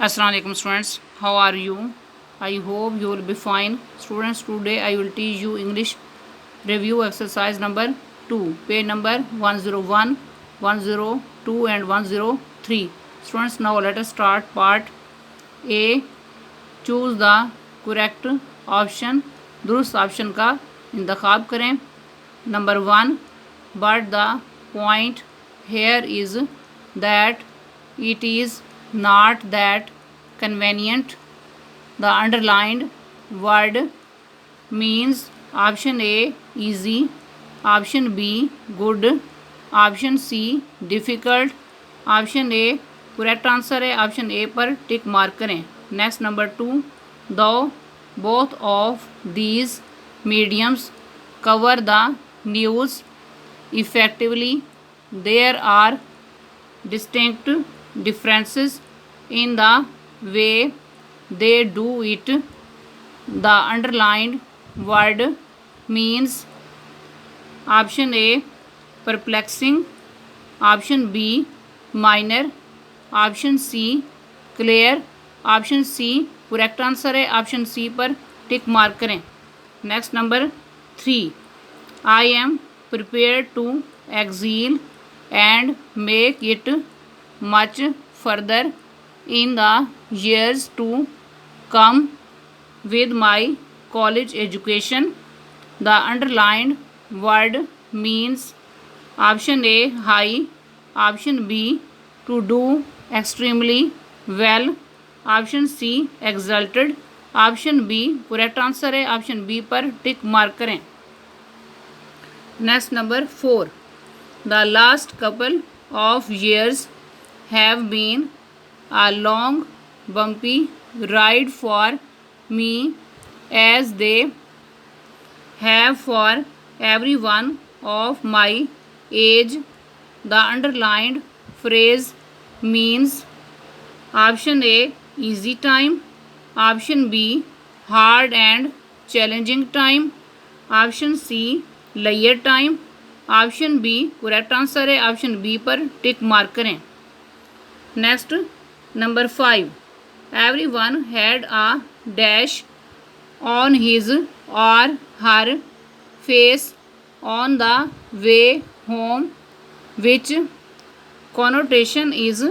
Assalamu alaikum students, how are you? I hope you will be fine. Students, today I will teach you English review exercise number 2, page number 101, 102 and 103. Students, now let us start part A. Choose the correct option. दुरुस्त option का इंतखाब करें. Number 1, but the point here is that it is not that convenient. The underlined word means option A easy, option B good, option C difficult, option A correct answer है. Option A पर tick mark करें. Next number 2, दो both of these mediums cover the news effectively. There are distinct differences in the way they do it. The underlined word means option A perplexing, option B minor, option C clear, option C correct answer है. Option C पर tick mark करें. Next number 3, I am prepare to excel and make it much further in the years to come with my college education. The underlined word means option A high, option B to do extremely well, option C exalted, option B correct answer है. Option B पर tick mark करें. Next number 4, the last couple of years have been a long bumpy ride for me as they have for everyone of my age. The underlined phrase means option A easy time, option B hard and challenging time, option C layer time, option B correct answer है. Option B पर tick mark करें. Next number 5, everyone had a dash on his or her face on the way home which connotation is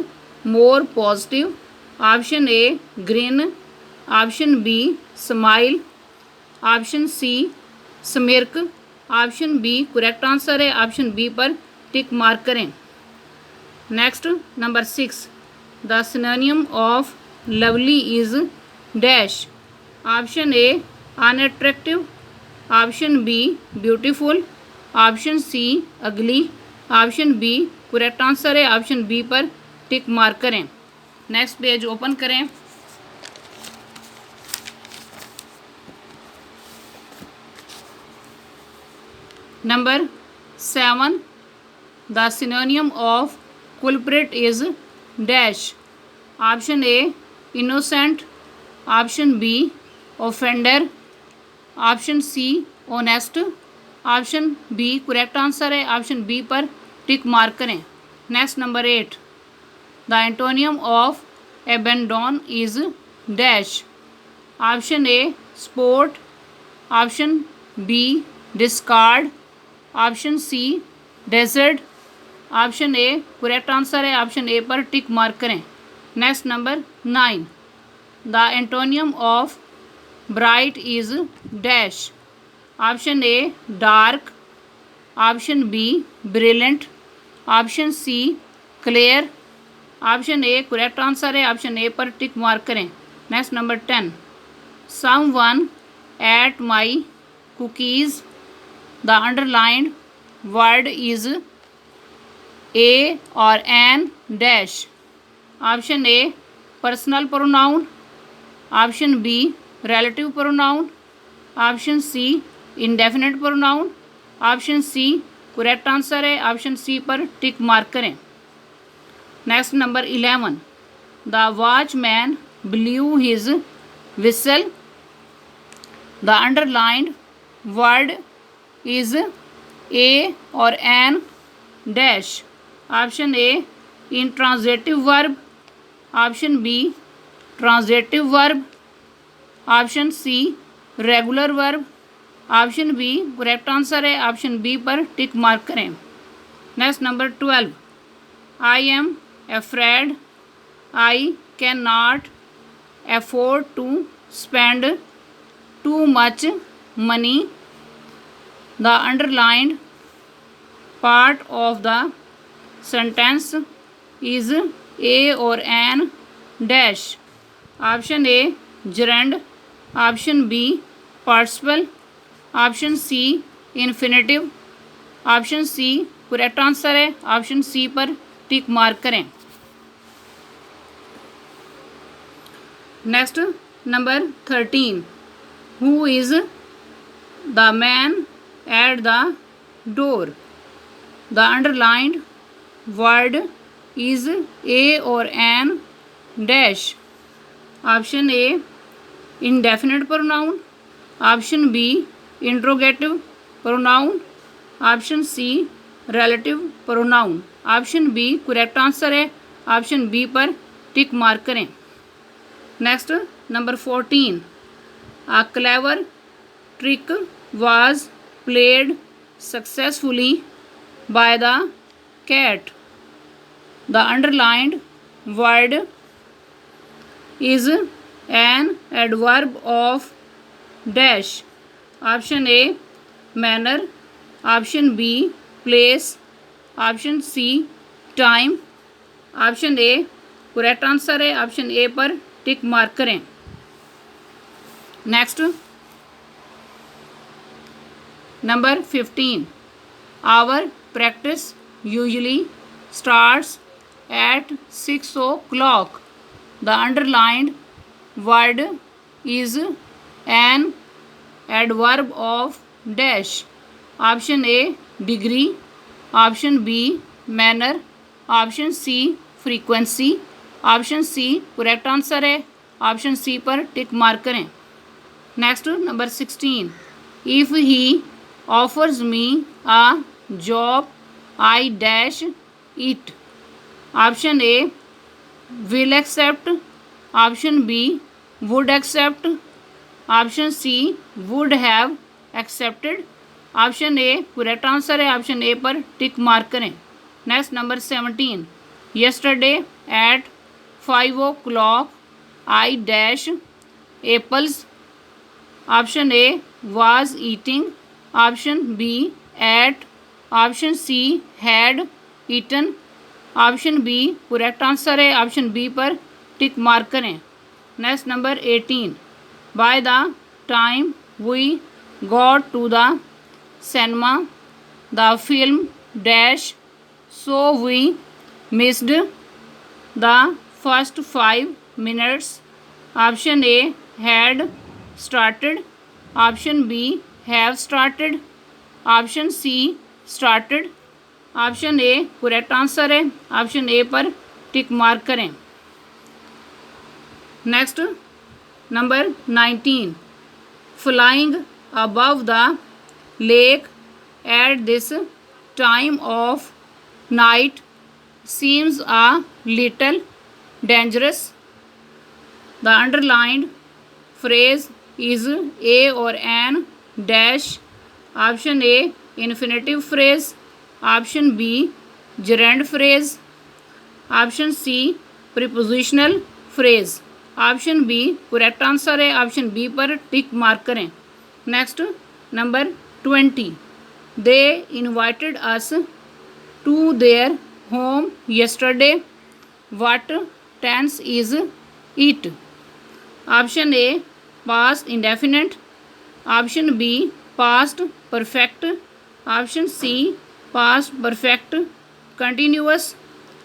more positive. Option A grin, option B smile, option C smirk, option B correct answer है. Option B पर tick mark करें. Next number 6, the synonym of lovely is dash. Option A unattractive, option B beautiful, option C ugly, option B correct answer है. Option B पर tick mark करें. Next page open करें. Number 7, the synonym of culprit is dash. Option A innocent, option B offender, option C honest, option B correct answer है. Option B पर tick mark करें. Next number 8, the antonym of abandon is dash. Option A support, option B discard, option C desert, option A correct answer है. Option A पर tick mark करें. Next number 9, the antonym of bright is dash. Option A dark, option B brilliant, option C clear, option A correct answer है. Option A पर tick mark करें. Next number 10, someone at my cookies. The underlined word is a और an dash. Option A personal pronoun, option B relative pronoun, option C indefinite pronoun, option C correct answer है. Option C पर tick mark करें. Next number 11, the watchman blew his whistle. The underlined word is a और an dash. Option A intransitive verb, option B transitive verb, option C regular verb, option B correct answer है, option B पर tick mark करें। Next number 12, I am afraid, I can not afford to spend too much money, the underlined part of the sentence is a और an dash, option A gerund, option B participle, option C infinitive, option C correct answer है, option C पर tick mark करें। Next number 13, who is the man at the door, the underlined word is a और an dash, option A indefinite pronoun, option B interrogative pronoun, option C relative pronoun, option B correct answer है, option B पर tick mark करें। Next number 14, a clever trick was played successfully by the cat, the underlined word is an adverb of dash, option A manner, option B place, option C time, option A correct answer है, option A पर tick mark करें। Next number 15, our practice usually starts at 6 o'clock, the underlined word is an adverb of dash, option A degree, option B manner, option C frequency, option C correct answer है, option C पर tick mark करें। Next number 16, if he offers me a job I dash it, option A will accept, option B would accept, option C would have accepted, option A correct answer है, option A पर tick mark करें। Next number 17, yesterday at 5 o'clock I dash apples, option A was eating, option B ate, option C had eaten, option B correct answer है, option B पर tick mark करें। Next number 18, by the time we got to the cinema the film dash, so we missed the first 5 minutes, option A had started, option B have started, option C started, option A correct answer है, option A पर tick mark करें। Next number 19, flying above the lake at this time of night seems a little dangerous, the underlined phrase is a or an dash, option A infinitive phrase, option B gerund phrase, option C prepositional phrase, option B correct answer है, option B पर tick mark करें। Next number 20, they invited us to their home yesterday, what tense is it, option A past indefinite, option B past perfect, option C past perfect continuous,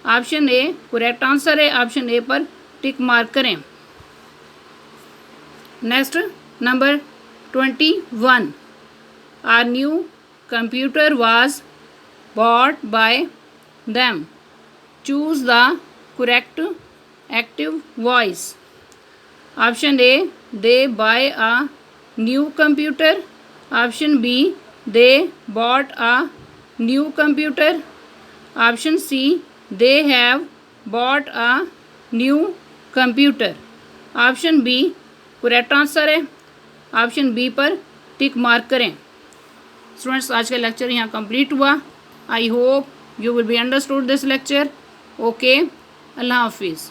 option A correct answer है, option A पर tick mark करें। Next number 21, our new computer was bought by them, choose the correct active voice, option A they buy a new computer, option B they bought a new computer, option C they have bought a new computer, option B correct answer है। Option B पर tick mark करें। Students, आज का lecture यहाँ complete हुआ। I hope you will be understood this lecture. Okay, अल्लाह हाफिज़।